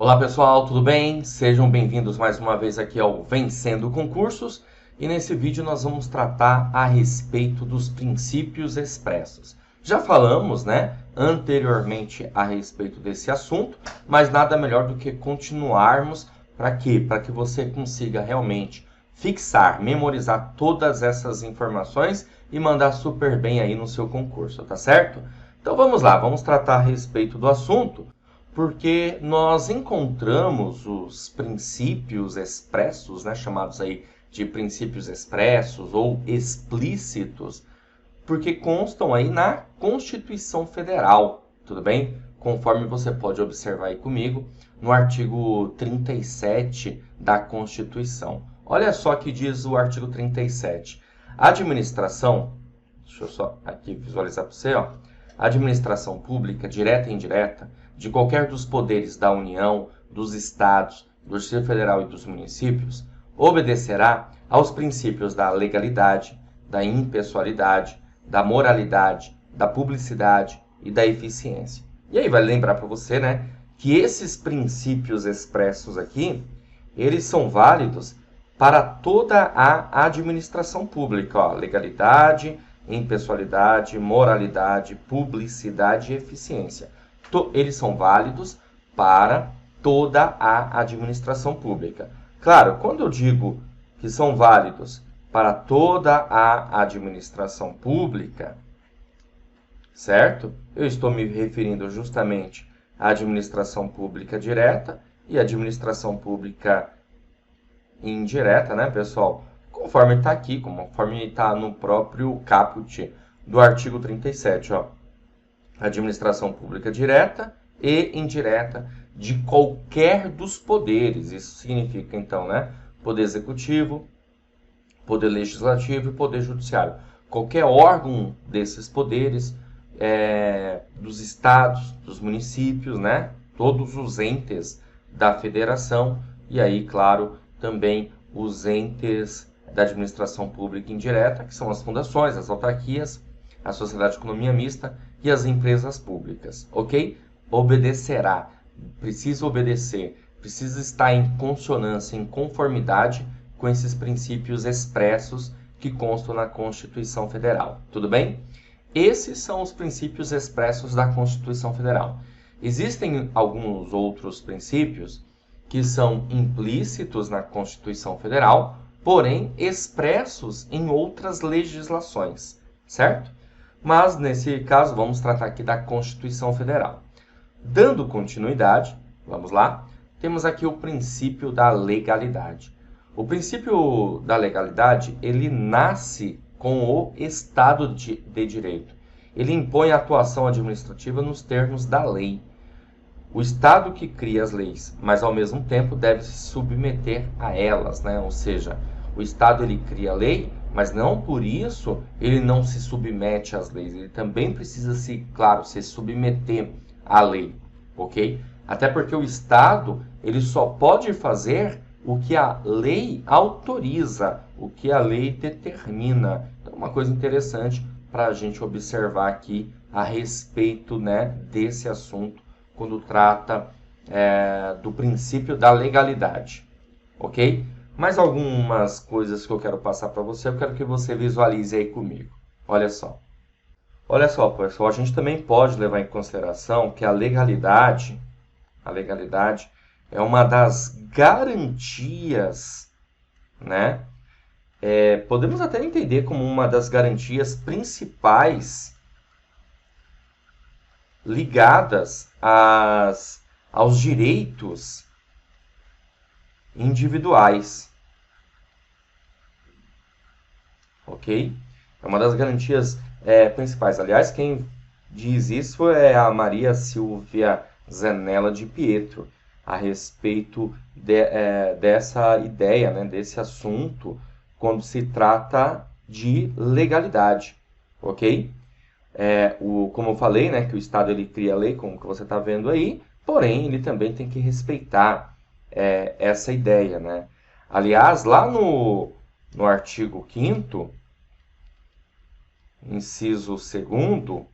Olá pessoal, tudo bem? Sejam bem-vindos mais uma vez aqui ao Vencendo Concursos e nesse vídeo nós vamos tratar a respeito dos princípios expressos. Já falamos, anteriormente a respeito desse assunto, mas nada melhor do que continuarmos para quê? Para que você consiga realmente fixar, memorizar todas essas informações e mandar super bem aí no seu concurso, tá certo? Então vamos lá, vamos tratar a respeito do assunto porque nós encontramos os princípios expressos, chamados aí de princípios expressos ou explícitos, porque constam aí na Constituição Federal, tudo bem? Conforme você pode observar aí comigo, no artigo 37 da Constituição. Olha só que diz o artigo 37. A administração, deixa eu só aqui visualizar para você, ó. A administração pública, direta e indireta, de qualquer dos poderes da União, dos Estados, do Distrito Federal e dos municípios, obedecerá aos princípios da legalidade, da impessoalidade, da moralidade, da publicidade e da eficiência. E aí vai lembrar para você, que esses princípios expressos aqui, eles são válidos para toda a administração pública, ó, legalidade, impessoalidade, moralidade, publicidade e eficiência. Eles são válidos para toda a administração pública. Claro, quando eu digo que são válidos para toda a administração pública, certo? Eu estou me referindo justamente à administração pública direta e à administração pública indireta, pessoal? Conforme está aqui, conforme está no próprio caput do artigo 37, ó. Administração pública direta e indireta de qualquer dos poderes. Isso significa, então, poder executivo, poder legislativo e poder judiciário. Qualquer órgão desses poderes, dos estados, dos municípios, todos os entes da federação e aí, claro, também os entes da administração pública indireta, que são as fundações, as autarquias, a sociedade de economia mista e as empresas públicas, ok? Obedecerá, precisa obedecer, precisa estar em consonância, em conformidade com esses princípios expressos que constam na Constituição Federal, tudo bem? Esses são os princípios expressos da Constituição Federal. Existem alguns outros princípios que são implícitos na Constituição Federal, porém expressos em outras legislações, certo? Mas, nesse caso, vamos tratar aqui da Constituição Federal. Dando continuidade, vamos lá, temos aqui o princípio da legalidade. O princípio da legalidade, ele nasce com o Estado de Direito. Ele impõe a atuação administrativa nos termos da lei. O Estado que cria as leis, mas ao mesmo tempo deve se submeter a elas, Ou seja, o Estado ele cria a lei, mas não por isso ele não se submete às leis. Ele também precisa se submeter à lei, ok? Até porque o Estado ele só pode fazer o que a lei autoriza, o que a lei determina. Então, uma coisa interessante para a gente observar aqui a respeito, desse assunto quando trata do princípio da legalidade, ok? Mais algumas coisas que eu quero passar para você, eu quero que você visualize aí comigo. Olha só. Olha só, pessoal, a gente também pode levar em consideração que a legalidade é uma das garantias, podemos até entender como uma das garantias principais ligadas aos direitos individuais, ok? É uma das garantias principais. Aliás, quem diz isso é a Maria Silvia Zanella de Pietro, a respeito dessa ideia, desse assunto, quando se trata de legalidade, ok? Como eu falei, que o Estado ele cria a lei, como que você está vendo aí, porém ele também tem que respeitar essa ideia, Aliás, lá no artigo 5º, inciso 2º,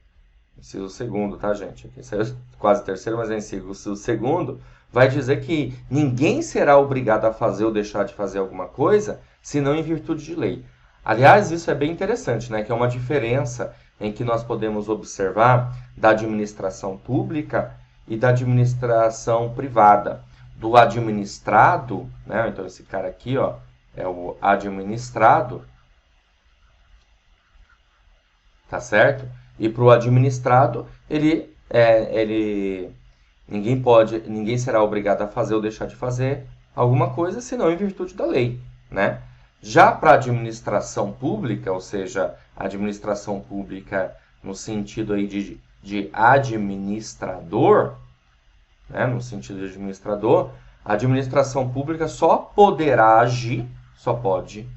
tá, gente? Aqui é quase terceiro, mas é inciso 2º, vai dizer que ninguém será obrigado a fazer ou deixar de fazer alguma coisa, senão em virtude de lei. Aliás, isso é bem interessante, né? Que é uma diferença em que nós podemos observar da administração pública e da administração privada. Do administrado, né? Então esse cara aqui, ó, é o administrado, tá certo? E para o administrado, ninguém será obrigado a fazer ou deixar de fazer alguma coisa, senão em virtude da lei, né? Já para a administração pública, ou seja, a administração pública no sentido aí de administrador, né? No sentido de administrador, a administração pública só poderá agir, só pode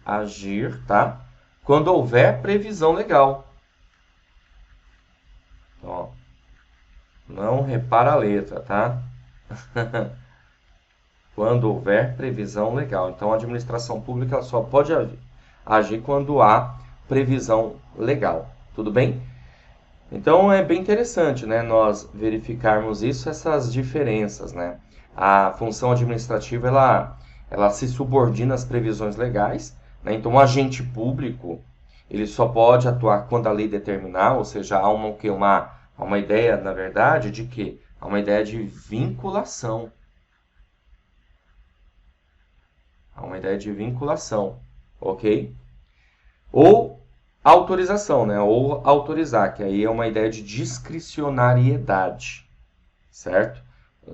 agir, tá? Quando houver previsão legal. Ó, não repara a letra, tá? Quando houver previsão legal. Então, a administração pública só pode agir quando há previsão legal. Tudo bem? Então, é bem interessante, né, nós verificarmos isso, essas diferenças, né? A função administrativa, ela se subordina às previsões legais, né? Então, o agente público, ele só pode atuar quando a lei determinar, ou seja, há uma ideia, na verdade, de que? Há uma ideia de vinculação. Há uma ideia de vinculação, ok? Ou autorização, né? Ou autorizar, que aí é uma ideia de discricionariedade, certo?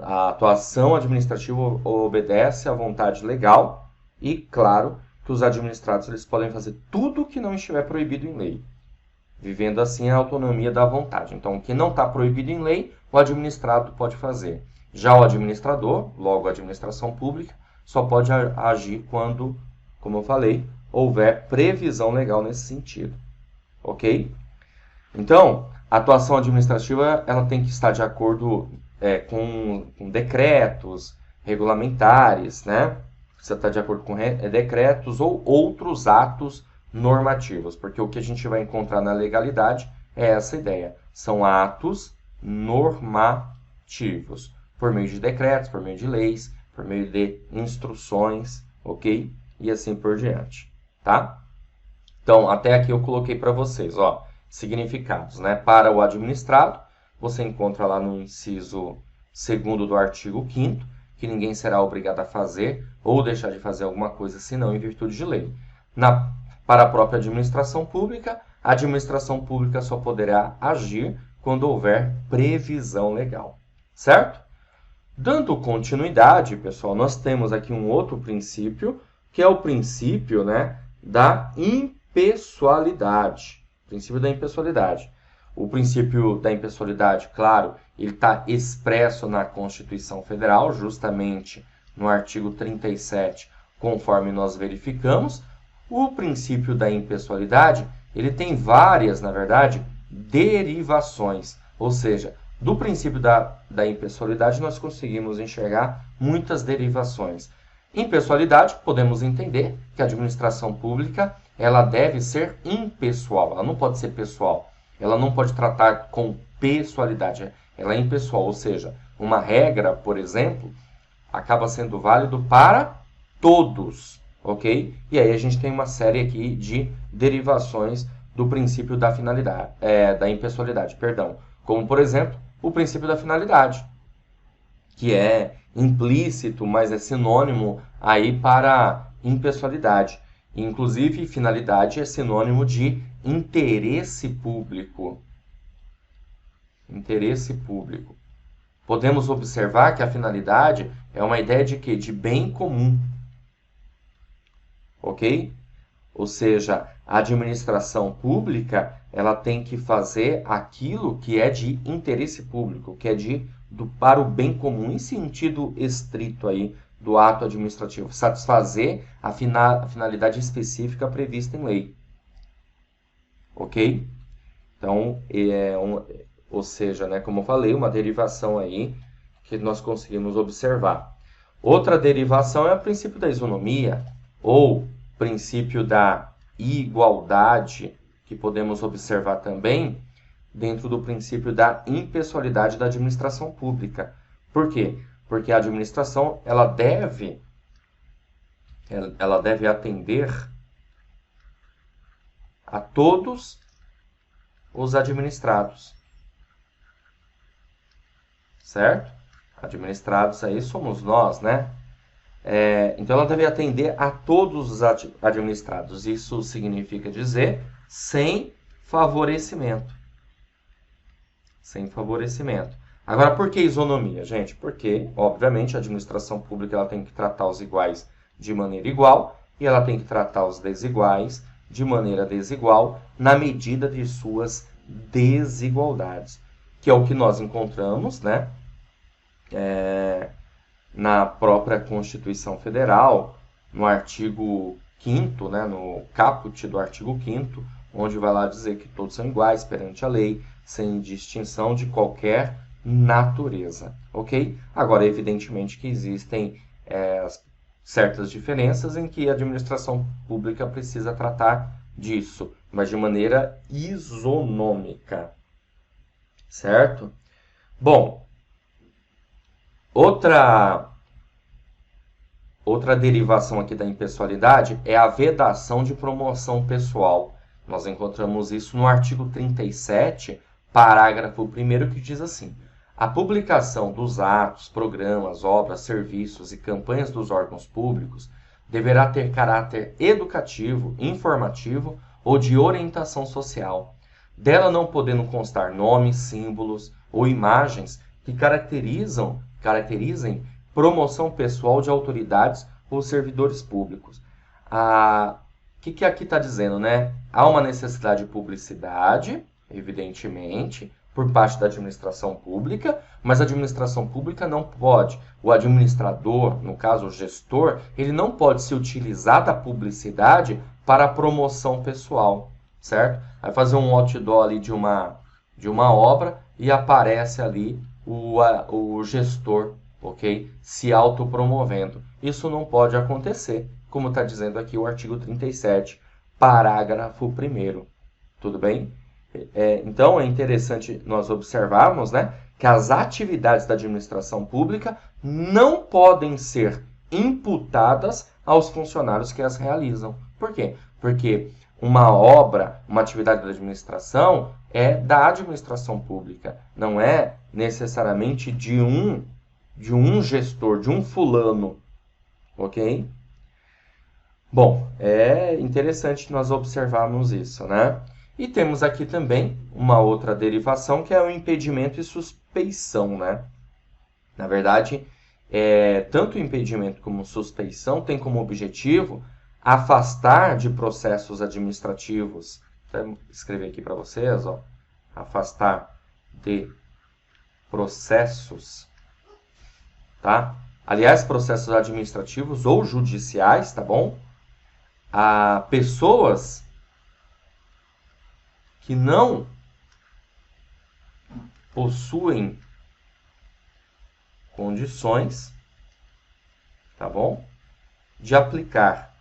A atuação administrativa obedece à vontade legal e, claro, que os administrados eles podem fazer tudo o que não estiver proibido em lei, vivendo assim a autonomia da vontade. Então, o que não está proibido em lei, o administrado pode fazer. Já o administrador, logo a administração pública, só pode agir quando, como eu falei, houver previsão legal nesse sentido. Ok? Então, a atuação administrativa ela tem que estar de acordo com decretos regulamentares, né? Precisa estar de acordo com decretos ou outros atos normativos, porque o que a gente vai encontrar na legalidade é essa ideia. São atos normativos, por meio de decretos, por meio de leis, por meio de instruções, ok? E assim por diante, tá? Então, até aqui eu coloquei para vocês, ó, significados, né? Para o administrado, você encontra lá no inciso 2º do artigo 5º, que ninguém será obrigado a fazer ou deixar de fazer alguma coisa, senão em virtude de lei. Para a própria administração pública, a administração pública só poderá agir quando houver previsão legal, certo? Dando continuidade, pessoal, nós temos aqui um outro princípio, que é o princípio, né, da impessoalidade. Princípio da impessoalidade. O princípio da impessoalidade, claro, ele está expresso na Constituição Federal, justamente no artigo 37, conforme nós verificamos. O princípio da impessoalidade, ele tem várias, na verdade, derivações. Ou seja, do princípio da impessoalidade, nós conseguimos enxergar muitas derivações. Impessoalidade, podemos entender que a administração pública ela deve ser impessoal, ela não pode ser pessoal, ela não pode tratar com pessoalidade, ela é impessoal, ou seja, uma regra, por exemplo, acaba sendo válido para todos, ok? E aí a gente tem uma série aqui de derivações do princípio da finalidade, da impessoalidade, perdão, como por exemplo, o princípio da finalidade, que é implícito, mas é sinônimo aí para impessoalidade. Inclusive, finalidade é sinônimo de interesse público. Interesse público. Podemos observar que a finalidade é uma ideia de quê? De bem comum. Ok? Ou seja, a administração pública ela tem que fazer aquilo que é de interesse público, que é para o bem comum, em sentido estrito aí do ato administrativo, satisfazer a finalidade específica prevista em lei. Ok? Então, ou seja, né, como eu falei, uma derivação aí que nós conseguimos observar. Outra derivação é o princípio da isonomia, ou princípio da igualdade, que podemos observar também dentro do princípio da impessoalidade da administração pública. Por quê? Porque a administração ela deve atender a todos os administrados, certo? Administrados aí somos nós, né? Então ela deve atender a todos os administrados. Isso significa dizer sem favorecimento. Sem favorecimento. Agora, por que isonomia, gente? Porque, obviamente, a administração pública ela tem que tratar os iguais de maneira igual e ela tem que tratar os desiguais de maneira desigual na medida de suas desigualdades, que é o que nós encontramos, né? Na própria Constituição Federal, no artigo 5º, né, no caput do artigo 5º, onde vai lá dizer que todos são iguais perante a lei, sem distinção de qualquer natureza, ok? Agora, evidentemente que existem certas diferenças em que a administração pública precisa tratar disso, mas de maneira isonômica, certo? Bom, outra derivação aqui da impessoalidade é a vedação de promoção pessoal. Nós encontramos isso no artigo 37, parágrafo 1º, que diz assim: a publicação dos atos, programas, obras, serviços e campanhas dos órgãos públicos deverá ter caráter educativo, informativo ou de orientação social, dela não podendo constar nomes, símbolos ou imagens que caracterizem promoção pessoal de autoridades ou servidores públicos. O que aqui está dizendo, né? Há uma necessidade de publicidade, evidentemente, por parte da administração pública, mas a administração pública não pode, o administrador, no caso o gestor, ele não pode se utilizar da publicidade para a promoção pessoal, certo? Vai fazer um outdoor ali de uma obra e aparece ali o gestor, ok? Se autopromovendo. Isso não pode acontecer, como está dizendo aqui o artigo 37, parágrafo 1º. Tudo bem? Então, é interessante nós observarmos, né, que as atividades da administração pública não podem ser imputadas aos funcionários que as realizam. Por quê? Porque uma obra, uma atividade da administração é da administração pública, não é necessariamente de um gestor, de um fulano, ok? Bom, é interessante nós observarmos isso, né? E temos aqui também uma outra derivação, que é o impedimento e suspeição, né? Na verdade, tanto o impedimento como suspeição tem como objetivo afastar de processos administrativos. Vou escrever aqui para vocês, ó. Afastar de processos, tá? Aliás, processos administrativos ou judiciais, tá bom? A pessoas que não possuem condições, tá bom? De aplicar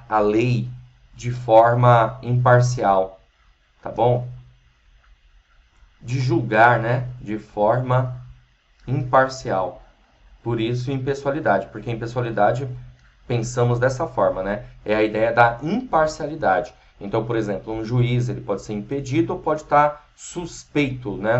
a lei de forma imparcial, tá bom? De julgar, né, de forma imparcial. Por isso, impessoalidade, porque impessoalidade pensamos dessa forma, né? É a ideia da imparcialidade. Então, por exemplo, um juiz ele pode ser impedido ou pode estar suspeito, né,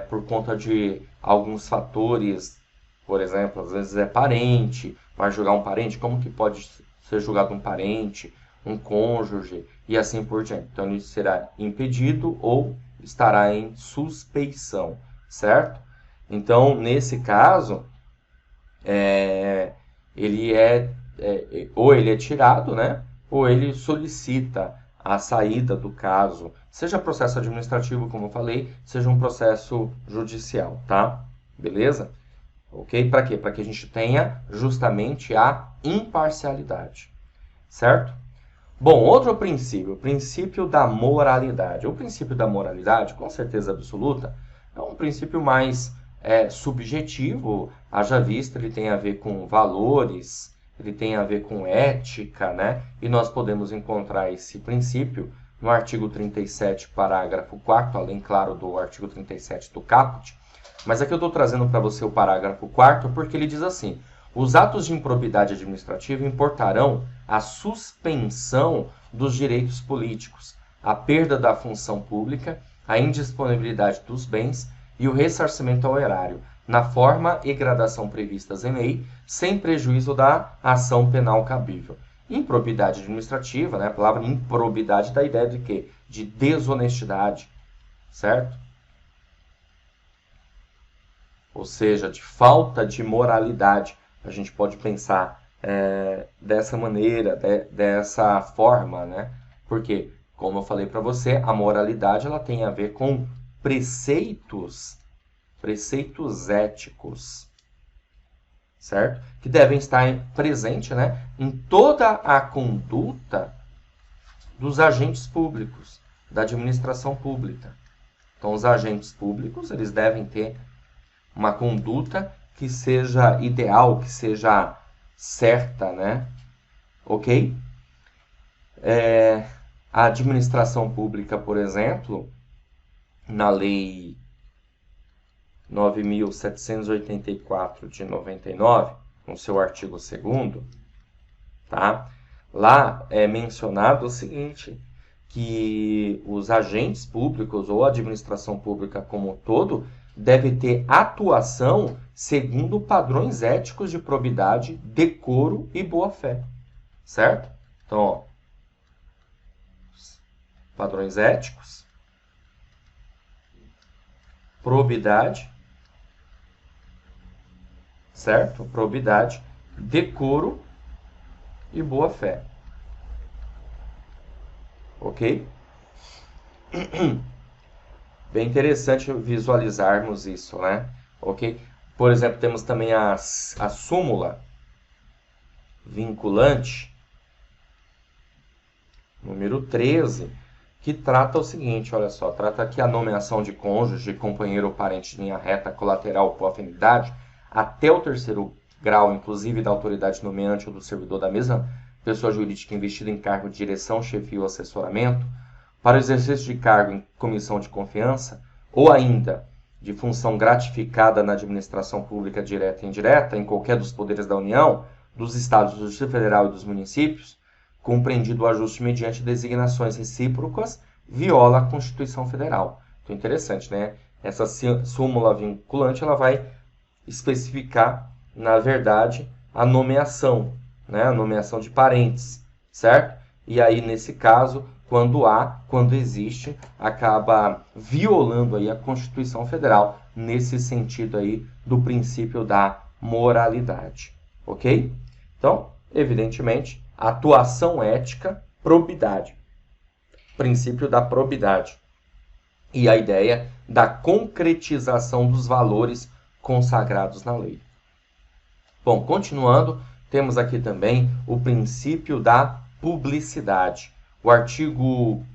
por conta de alguns fatores. Por exemplo, às vezes é parente, vai julgar um parente, como que pode ser julgado um parente, um cônjuge e assim por diante. Então, ele será impedido ou estará em suspeição, certo? Então, nesse caso, ou ele é tirado, né? Ou ele solicita a saída do caso, seja processo administrativo, como eu falei, seja um processo judicial, tá? Beleza? Ok? Para quê? Para que a gente tenha justamente a imparcialidade, certo? Bom, outro princípio, o princípio da moralidade. O princípio da moralidade, com certeza absoluta, é um princípio mais subjetivo, haja vista, ele tem a ver com valores, ele tem a ver com ética, né? E nós podemos encontrar esse princípio no artigo 37, parágrafo 4º, além, claro, do artigo 37 do caput. Mas aqui eu estou trazendo para você o parágrafo 4º porque ele diz assim: os atos de improbidade administrativa importarão a suspensão dos direitos políticos, a perda da função pública, a indisponibilidade dos bens e o ressarcimento ao erário, na forma e gradação previstas em lei, sem prejuízo da ação penal cabível. Improbidade administrativa, né? A palavra improbidade dá a ideia de quê? De desonestidade, certo? Ou seja, de falta de moralidade. A gente pode pensar dessa maneira, dessa forma, né? Porque, como eu falei para você, a moralidade ela tem a ver com preceitos éticos, certo? Que devem estar presentes, né, em toda a conduta dos agentes públicos, da administração pública. Então, os agentes públicos eles devem ter uma conduta que seja ideal, que seja certa, né? Ok? A administração pública, por exemplo, na Lei 9.784 de 99, no seu artigo 2º, tá? Lá é mencionado o seguinte, que os agentes públicos ou a administração pública como um todo deve ter atuação segundo padrões éticos de probidade, decoro e boa-fé, certo? Então, ó, padrões éticos, probidade, certo? Probidade, decoro e boa-fé. Ok? Bem interessante visualizarmos isso, né? Ok? Por exemplo, temos também a súmula vinculante, número 13, que trata o seguinte, olha só, trata aqui a nomeação de cônjuge, companheiro ou parente de linha reta, colateral ou por afinidade, até o 3º grau, inclusive da autoridade nomeante ou do servidor da mesma pessoa jurídica investida em cargo de direção, chefia ou assessoramento, para o exercício de cargo em comissão de confiança, ou ainda de função gratificada na administração pública direta e indireta, em qualquer dos poderes da União, dos Estados, do Distrito Federal e dos municípios, compreendido o ajuste mediante designações recíprocas, viola a Constituição Federal. Então, interessante, né? Essa súmula vinculante ela vai especificar, na verdade, a nomeação, né? A nomeação de parentes, certo? E aí, nesse caso, quando existe, acaba violando aí a Constituição Federal, nesse sentido aí do princípio da moralidade, ok? Então, evidentemente, atuação ética, probidade, princípio da probidade e a ideia da concretização dos valores consagrados na lei. Bom, continuando, temos aqui também o princípio da publicidade. O artigo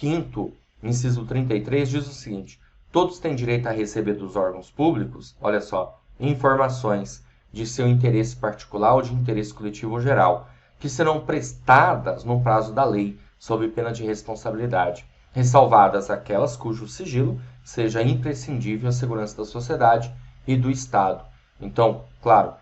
5º, inciso 33, diz o seguinte: todos têm direito a receber dos órgãos públicos, olha só, informações de seu interesse particular ou de interesse coletivo ou geral, que serão prestadas no prazo da lei, sob pena de responsabilidade, ressalvadas aquelas cujo sigilo seja imprescindível à segurança da sociedade e do Estado. Então, claro,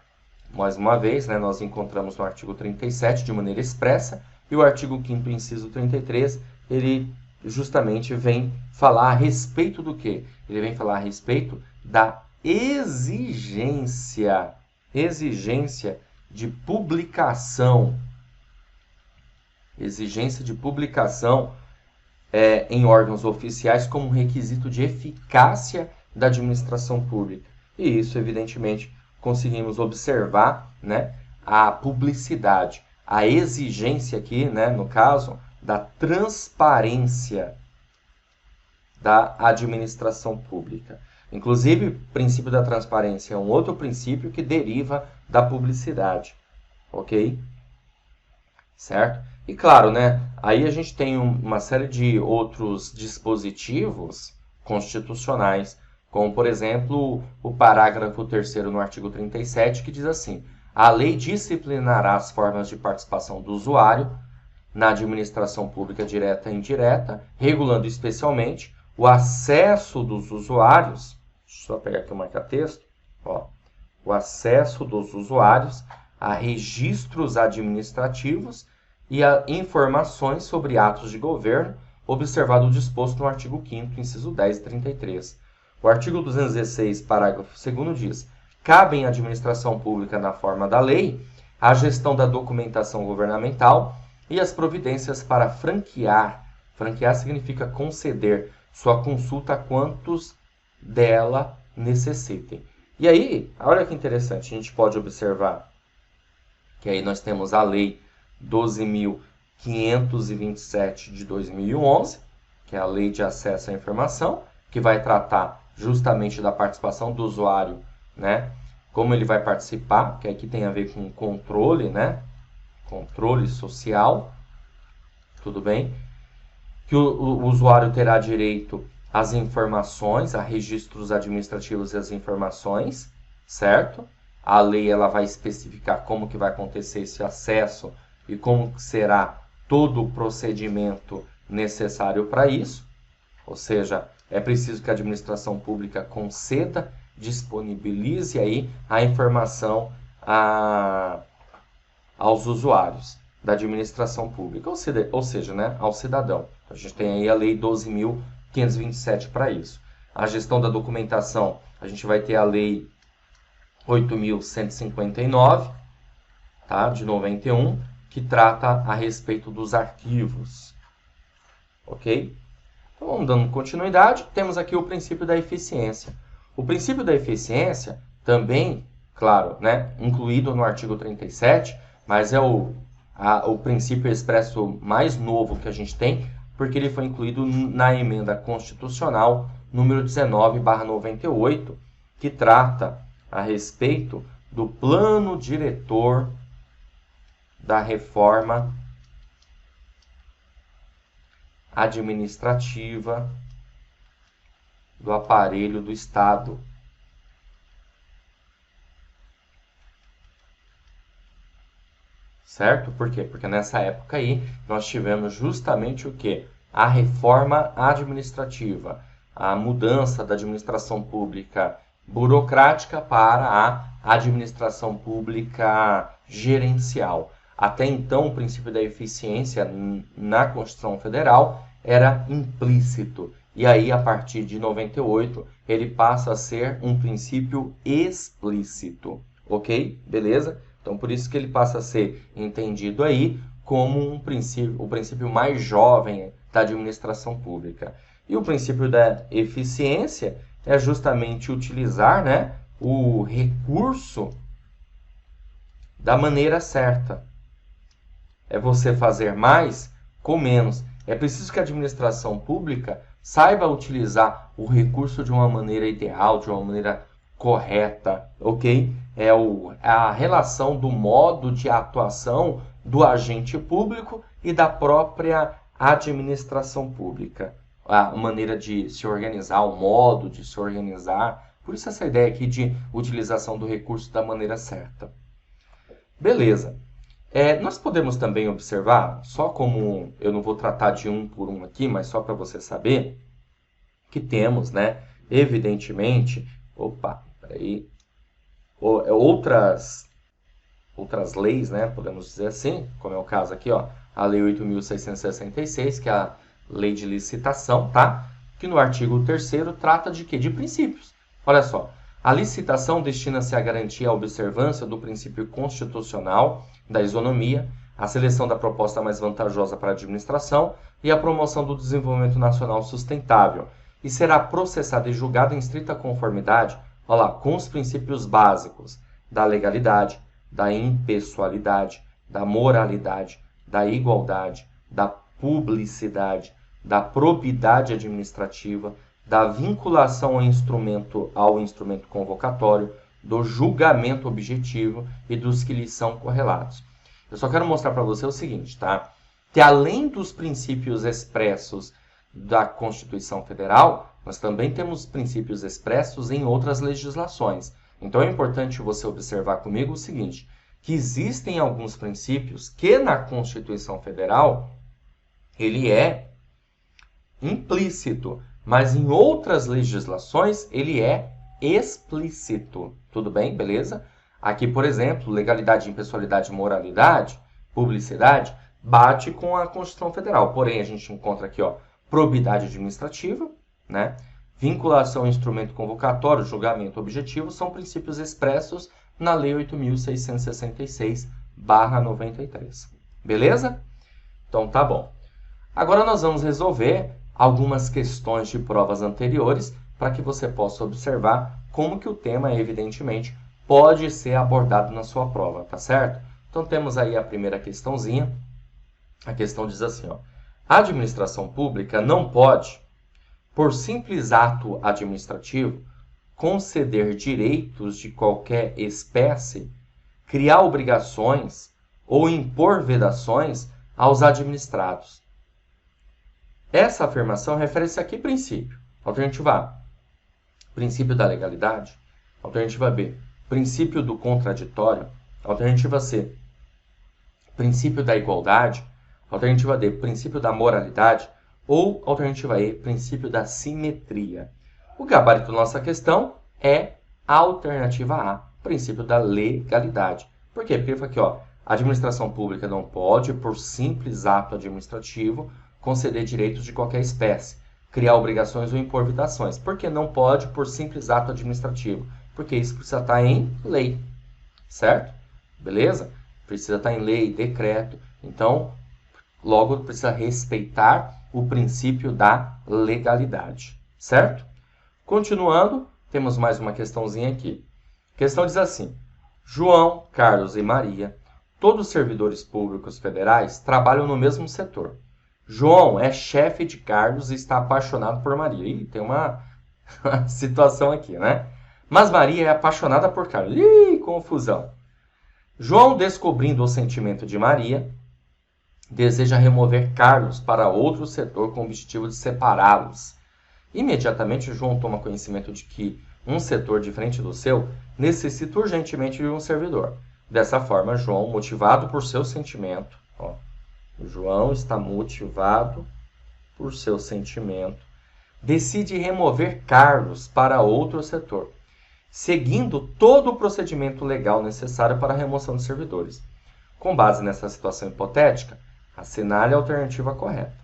mais uma vez, né, nós encontramos no artigo 37 de maneira expressa, e o artigo 5º, inciso 33, ele justamente vem falar a respeito do quê? Ele vem falar a respeito da exigência de publicação. Exigência de publicação em órgãos oficiais como um requisito de eficácia da administração pública. E isso, evidentemente, conseguimos observar, né, a publicidade, a exigência aqui, né, no caso, da transparência da administração pública. Inclusive, o princípio da transparência é um outro princípio que deriva da publicidade, ok? Certo? E claro, né, aí a gente tem uma série de outros dispositivos constitucionais, como, por exemplo, o parágrafo 3º no artigo 37, que diz assim: a lei disciplinará as formas de participação do usuário na administração pública direta e indireta, regulando especialmente o acesso dos usuários, deixa eu só pegar aqui o marca-texto, o acesso dos usuários a registros administrativos e a informações sobre atos de governo, observado o disposto no artigo 5º, inciso 10 e 33. O artigo 216, parágrafo 2º diz: cabe à administração pública, na forma da lei, a gestão da documentação governamental e as providências para franquear. Franquear significa conceder sua consulta a quantos dela necessitem. E aí, olha que interessante, a gente pode observar que aí nós temos a Lei 12.527 de 2011, que é a Lei de Acesso à Informação, que vai tratar justamente da participação do usuário, né? Como ele vai participar, que aqui tem a ver com controle, né? Controle social, tudo bem? Que o usuário terá direito às informações, a registros administrativos e as informações, certo? A lei ela vai especificar como que vai acontecer esse acesso e como será todo o procedimento necessário para isso. Ou seja, é preciso que a administração pública conceda, disponibilize aí a informação aos usuários da administração pública, ou seja, né, ao cidadão. A gente tem aí a Lei 12.527 para isso. A gestão da documentação, a gente vai ter a Lei 8.159, tá, de 91, que trata a respeito dos arquivos. Ok? Então, vamos dando continuidade. Temos aqui o princípio da eficiência. O princípio da eficiência também, claro, né, incluído no artigo 37, mas é o princípio expresso mais novo que a gente tem, porque ele foi incluído na emenda constitucional número 19/98, que trata a respeito do plano diretor da reforma administrativa do aparelho do Estado. Certo? Por quê? Porque nessa época aí nós tivemos justamente o quê? A reforma administrativa, a mudança da administração pública burocrática para a administração pública gerencial. Até então, o princípio da eficiência na Constituição Federal era implícito. E aí, a partir de 98, ele passa a ser um princípio explícito. Ok? Beleza? Então, por isso que ele passa a ser entendido aí como o princípio mais jovem da administração pública. E o princípio da eficiência é justamente utilizar, né, o recurso da maneira certa. É você fazer mais com menos. É preciso que a administração pública saiba utilizar o recurso de uma maneira ideal, de uma maneira correta, ok? É a relação do modo de atuação do agente público e da própria administração pública. A maneira de se organizar, o modo de se organizar. Por isso essa ideia aqui de utilização do recurso da maneira certa. Beleza. Nós podemos também observar, só como eu não vou tratar de um por um aqui, mas só para você saber, que temos, né, evidentemente, outras leis, né, podemos dizer assim, como é o caso aqui, ó, a Lei 8.666, que é a Lei de Licitação, tá? Que no artigo 3º trata de quê? De princípios. Olha só, a licitação destina-se a garantir a observância do princípio constitucional da isonomia, a seleção da proposta mais vantajosa para a administração e a promoção do desenvolvimento nacional sustentável, e será processada e julgada em estrita conformidade, olha lá, com os princípios básicos da legalidade, da impessoalidade, da moralidade, da igualdade, da publicidade, da probidade administrativa, da vinculação ao instrumento convocatório, do julgamento objetivo e dos que lhe são correlatos. Eu só quero mostrar para você o seguinte, tá? Que além dos princípios expressos da Constituição Federal, nós também temos princípios expressos em outras legislações. Então é importante você observar comigo o seguinte, que existem alguns princípios que na Constituição Federal ele é implícito, mas em outras legislações ele é explícito. Tudo bem? Beleza? Aqui, por exemplo, legalidade, impessoalidade, moralidade, publicidade, bate com a Constituição Federal. Porém, a gente encontra aqui, ó, probidade administrativa, né? Vinculação ao instrumento convocatório, julgamento objetivo, são princípios expressos na Lei 8.666/93. Beleza? Então, tá bom. Agora nós vamos resolver algumas questões de provas anteriores para que você possa observar como que o tema, evidentemente, pode ser abordado na sua prova, tá certo? Então, temos aí a primeira questãozinha. A questão diz assim, ó: a administração pública não pode, por simples ato administrativo, conceder direitos de qualquer espécie, criar obrigações ou impor vedações aos administrados. Essa afirmação refere-se a que princípio? Alternativa A, princípio da legalidade. Alternativa B, princípio do contraditório. Alternativa C, princípio da igualdade. Alternativa D, princípio da moralidade. Ou, alternativa E, princípio da simetria. O gabarito da nossa questão é a alternativa A, princípio da legalidade. Por quê? Porque ele fala aqui, ó, a administração pública não pode, por simples ato administrativo, conceder direitos de qualquer espécie, criar obrigações ou impor vedações. Por que não pode, por simples ato administrativo? Porque isso precisa estar em lei, certo? Beleza? Precisa estar em lei, decreto. Então, logo precisa respeitar o princípio da legalidade, certo? Continuando, temos mais uma questãozinha aqui. A questão diz assim: João, Carlos e Maria, todos servidores públicos federais, trabalham no mesmo setor. João é chefe de Carlos e está apaixonado por Maria. Ih, tem uma situação aqui, né? Mas Maria é apaixonada por Carlos. Ih, confusão. João, descobrindo o sentimento de Maria, deseja remover Carlos para outro setor com o objetivo de separá-los. Imediatamente, João toma conhecimento de que um setor diferente do seu necessita urgentemente de um servidor. Dessa forma, João, motivado por seu sentimento, ó, João está motivado por seu sentimento, decide remover Carlos para outro setor, seguindo todo o procedimento legal necessário para a remoção de servidores. Com base nessa situação hipotética, assinale a alternativa correta.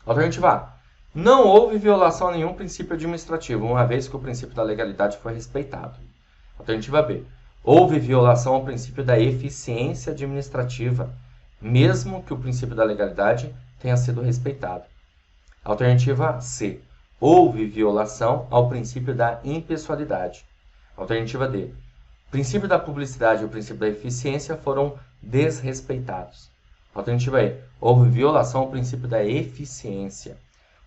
Alternativa A. Não houve violação a nenhum princípio administrativo, uma vez que o princípio da legalidade foi respeitado. Alternativa B. Houve violação ao princípio da eficiência administrativa, mesmo que o princípio da legalidade tenha sido respeitado. Alternativa C. Houve violação ao princípio da impessoalidade. Alternativa D. O princípio da publicidade e o princípio da eficiência foram desrespeitados. Alternativa E. Houve violação ao princípio da eficiência.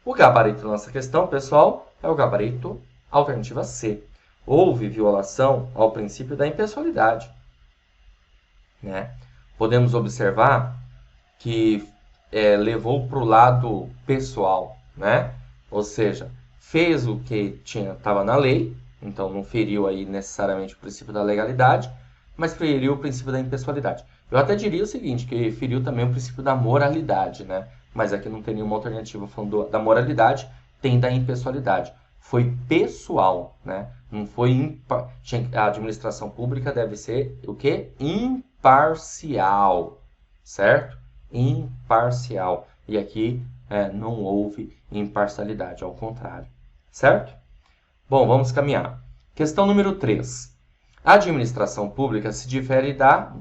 O gabarito da nossa questão, pessoal, é o gabarito alternativa C. Houve violação ao princípio da impessoalidade, né? Podemos observar que levou para o lado pessoal, né? Ou seja, fez o que estava na lei, então não feriu aí necessariamente o princípio da legalidade, mas feriu o princípio da impessoalidade. Eu até diria o seguinte, que feriu também o princípio da moralidade, né? Mas aqui não tem nenhuma alternativa falando da moralidade, tem da impessoalidade. Foi pessoal, né? Não foi a administração pública deve ser o quê? Imparcial, certo? Imparcial. E aqui não houve imparcialidade, ao contrário, certo? Bom, vamos caminhar. Questão número 3. A administração pública se difere da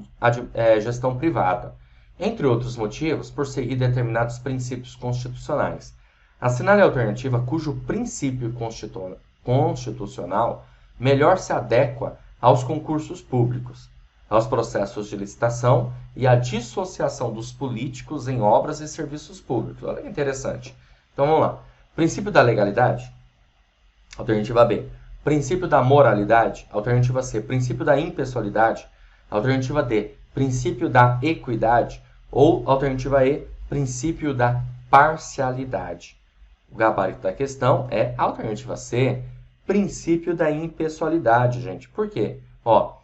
gestão privada, entre outros motivos, por seguir determinados princípios constitucionais. Assinale a alternativa cujo princípio constitucional melhor se adequa aos concursos públicos, aos processos de licitação e à dissociação dos políticos em obras e serviços públicos. Olha que interessante. Então vamos lá. Princípio da legalidade. Alternativa B. Princípio da moralidade. Alternativa C. Princípio da impessoalidade. Alternativa D. Princípio da equidade. Ou, alternativa E. Princípio da parcialidade. O gabarito da questão é a alternativa C. Princípio da impessoalidade, gente. Por quê? Ó,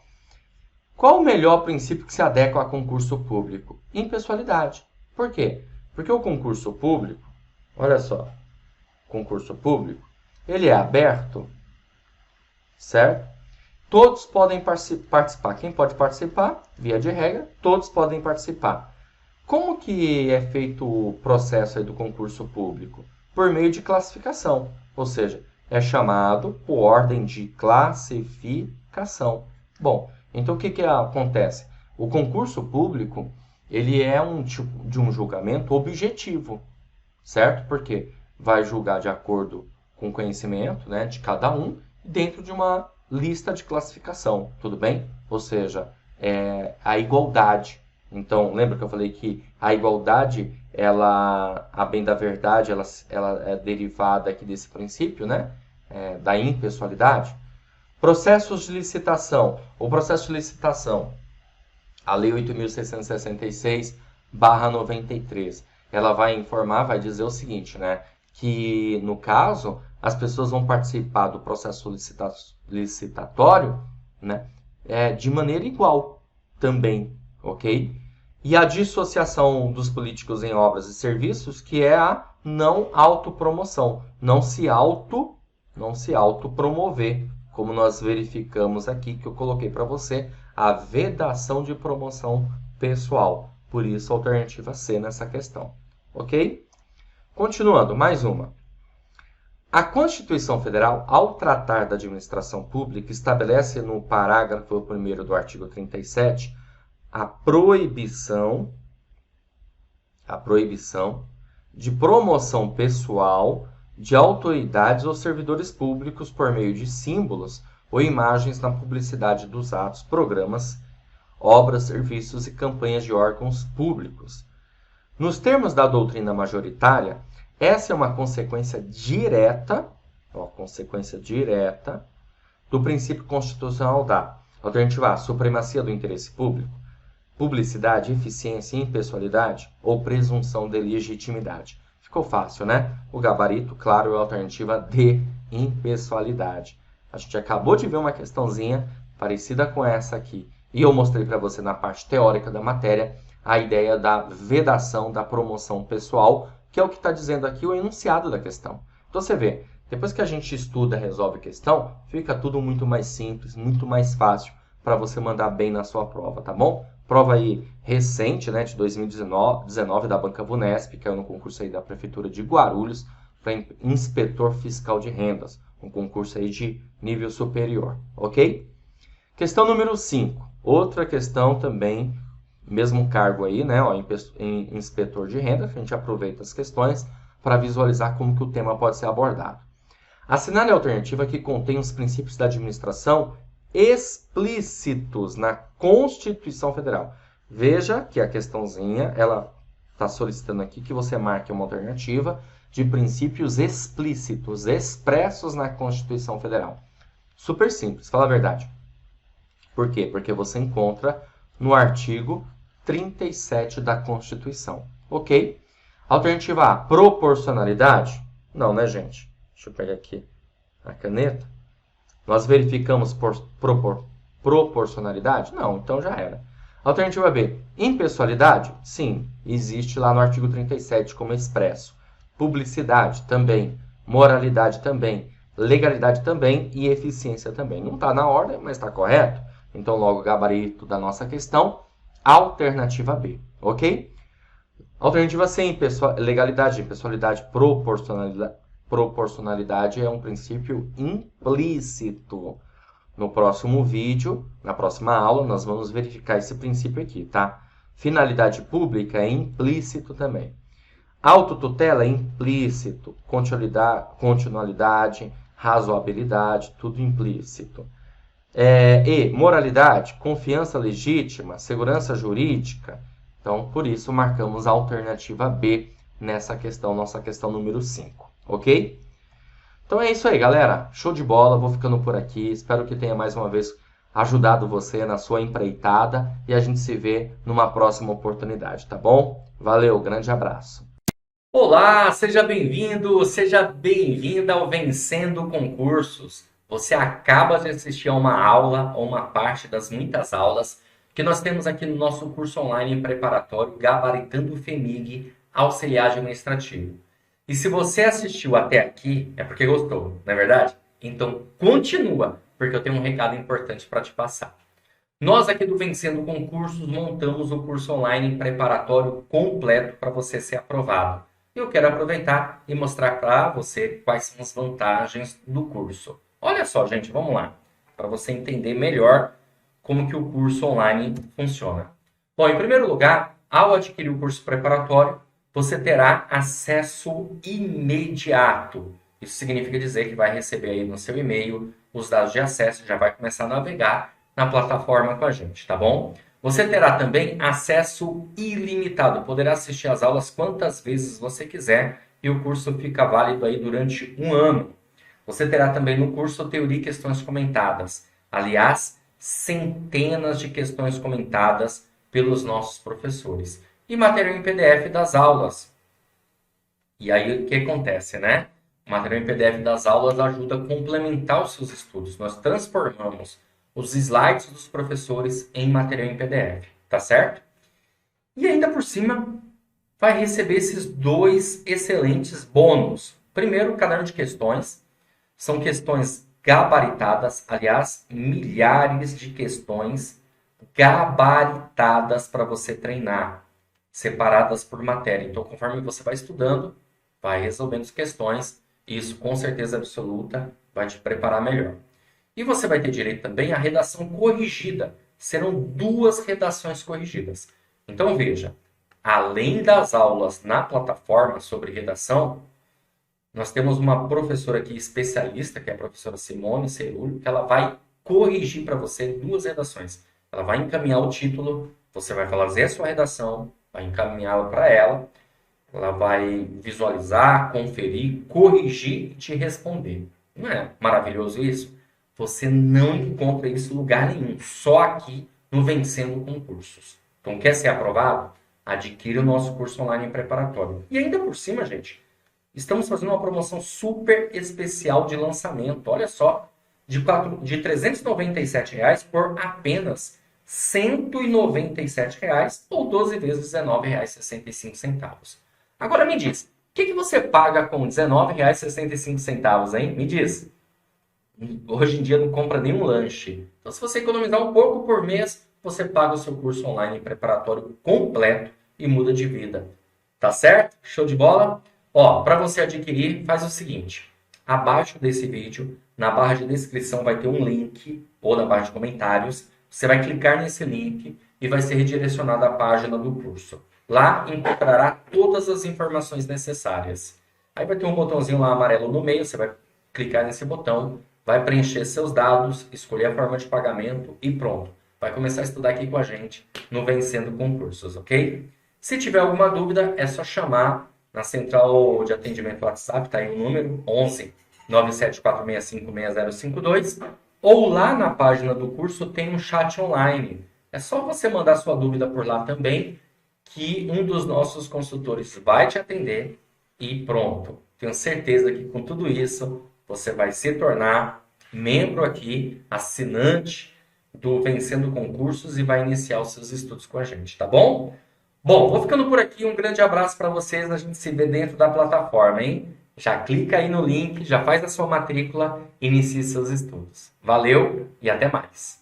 Qual o melhor princípio que se adequa a concurso público? Impessoalidade. Por quê? Porque o concurso público, olha só, concurso público, ele é aberto, certo? Todos podem participar. Quem pode participar? Via de regra, todos podem participar. Como que é feito o processo aí do concurso público? Por meio de classificação, ou seja, é chamado por ordem de classificação. Bom, então o que acontece? O concurso público, ele é um tipo de um julgamento objetivo, certo? Porque vai julgar de acordo com o conhecimento, né, de cada um, dentro de uma lista de classificação, tudo bem? Ou seja, a igualdade. Então, lembra que eu falei que a igualdade, ela, a bem da verdade, ela é derivada aqui desse princípio, né? Da impessoalidade. Processos de licitação. O processo de licitação, a Lei 8.666/93, ela vai informar, vai dizer o seguinte, né? Que, no caso, as pessoas vão participar do processo licitatório, né? De maneira igual também, ok? E a dissociação dos políticos em obras e serviços, que é a não autopromoção, não se autopromover, como nós verificamos aqui, que eu coloquei para você, a vedação de promoção pessoal. Por isso, a alternativa C nessa questão, ok? Continuando, mais uma. A Constituição Federal, ao tratar da administração pública, estabelece no parágrafo 1º do artigo 37 a proibição de promoção pessoal de autoridades ou servidores públicos por meio de símbolos ou imagens na publicidade dos atos, programas, obras, serviços e campanhas de órgãos públicos. Nos termos da doutrina majoritária, essa é uma consequência direta do princípio constitucional da alternativa A, supremacia do interesse público, publicidade, eficiência e impessoalidade ou presunção de legitimidade. Ficou fácil, né? O gabarito, claro, é a alternativa D, impessoalidade. A gente acabou de ver uma questãozinha parecida com essa aqui. E eu mostrei para você na parte teórica da matéria a ideia da vedação da promoção pessoal, que é o que está dizendo aqui o enunciado da questão. Então você vê, depois que a gente estuda, resolve a questão, fica tudo muito mais simples, muito mais fácil para você mandar bem na sua prova, tá bom? Prova aí recente, né, de 2019 da Banca Vunesp, que é no concurso aí da Prefeitura de Guarulhos, para inspetor fiscal de rendas, um concurso aí de nível superior, ok? Questão número 5, outra questão também, mesmo cargo aí, né, ó, em inspetor de renda, que a gente aproveita as questões para visualizar como que o tema pode ser abordado. Assinale a alternativa que contém os princípios da administração explícitos na Constituição Federal. Veja que a questãozinha, ela está solicitando aqui que você marque uma alternativa de princípios explícitos, expressos na Constituição Federal. Super simples, fala a verdade. Por quê? Porque você encontra no artigo 37 da Constituição. Ok? Alternativa A, proporcionalidade? Não, né, gente? Deixa eu pegar aqui a caneta. Nós verificamos proporcionalidade? Não, então já era. Alternativa B, impessoalidade? Sim, existe lá no artigo 37 como expresso. Publicidade? Também. Moralidade? Também. Legalidade? Também. E eficiência? Também. Não está na ordem, mas está correto. Então, logo, gabarito da nossa questão, alternativa B, ok? Alternativa C, legalidade, impessoalidade, proporcionalidade é um princípio implícito. No próximo vídeo, na próxima aula, nós vamos verificar esse princípio aqui, tá? Finalidade pública é implícito também. Autotutela é implícito. Continualidade, razoabilidade, tudo implícito. E moralidade, confiança legítima, segurança jurídica. Então, por isso, marcamos a alternativa B nessa questão, nossa questão número 5, ok? Então é isso aí, galera. Show de bola, vou ficando por aqui. Espero que tenha mais uma vez ajudado você na sua empreitada e a gente se vê numa próxima oportunidade, tá bom? Valeu, grande abraço. Olá, seja bem-vindo, seja bem-vinda ao Vencendo Concursos. Você acaba de assistir a uma aula ou uma parte das muitas aulas que nós temos aqui no nosso curso online preparatório Gabaritando o FEMIG Auxiliar Administrativo. E se você assistiu até aqui, é porque gostou, não é verdade? Então continua, porque eu tenho um recado importante para te passar. Nós aqui do Vencendo Concursos montamos o curso online preparatório completo para você ser aprovado. Eu quero aproveitar e mostrar para você quais são as vantagens do curso. Olha só, gente, vamos lá, para você entender melhor como que o curso online funciona. Bom, em primeiro lugar, ao adquirir o curso preparatório, você terá acesso imediato. Isso significa dizer que vai receber aí no seu e-mail os dados de acesso, já vai começar a navegar na plataforma com a gente, tá bom? Você terá também acesso ilimitado, poderá assistir às aulas quantas vezes você quiser e o curso fica válido aí durante um ano. Você terá também no curso Teoria e Questões Comentadas. Aliás, centenas de questões comentadas pelos nossos professores. E material em PDF das aulas. E aí o que acontece, né? O material em PDF das aulas ajuda a complementar os seus estudos. Nós transformamos os slides dos professores em material em PDF, tá certo? E ainda por cima, vai receber esses dois excelentes bônus. Primeiro, o caderno de questões. São questões gabaritadas, aliás, milhares de questões gabaritadas para você treinar, separadas por matéria. Então, conforme você vai estudando, vai resolvendo as questões, e isso com certeza absoluta vai te preparar melhor. E você vai ter direito também à redação corrigida. Serão 2 redações corrigidas. Então veja, além das aulas na plataforma sobre redação, nós temos uma professora aqui especialista, que é a professora Simone Cerullo, que ela vai corrigir para você 2 redações. Ela vai encaminhar o título, você vai fazer a sua redação, vai encaminhá-la para ela, ela vai visualizar, conferir, corrigir e te responder. Não é maravilhoso isso? Você não encontra isso em lugar nenhum, só aqui no Vencendo Concursos. Então, quer ser aprovado? Adquira o nosso curso online preparatório. E ainda por cima, gente, estamos fazendo uma promoção super especial de lançamento. Olha só, de R$ 397 por apenas R$ 197 ou 12 vezes R$ 19,65. Agora me diz, o que você paga com R$ 19,65, hein? Me diz. Hoje em dia não compra nenhum lanche. Então, se você economizar um pouco por mês, você paga o seu curso online preparatório completo e muda de vida. Tá certo? Show de bola? Ó, para você adquirir, faz o seguinte. Abaixo desse vídeo, na barra de descrição, vai ter um link, ou na barra de comentários. Você vai clicar nesse link e vai ser redirecionado à página do curso. Lá encontrará todas as informações necessárias. Aí vai ter um botãozinho lá amarelo no meio, você vai clicar nesse botão, vai preencher seus dados, escolher a forma de pagamento e pronto. Vai começar a estudar aqui com a gente no Vencendo Concursos, ok? Se tiver alguma dúvida, é só chamar na central de atendimento WhatsApp, tá aí o número 11 97465 6052, ou lá na página do curso tem um chat online. É só você mandar sua dúvida por lá também, que um dos nossos consultores vai te atender e pronto. Tenho certeza que com tudo isso você vai se tornar membro aqui, assinante do Vencendo Concursos e vai iniciar os seus estudos com a gente, tá bom? Bom, vou ficando por aqui. Um grande abraço para vocês. A gente se vê dentro da plataforma, hein? Já clica aí no link, já faz a sua matrícula e inicie seus estudos. Valeu e até mais!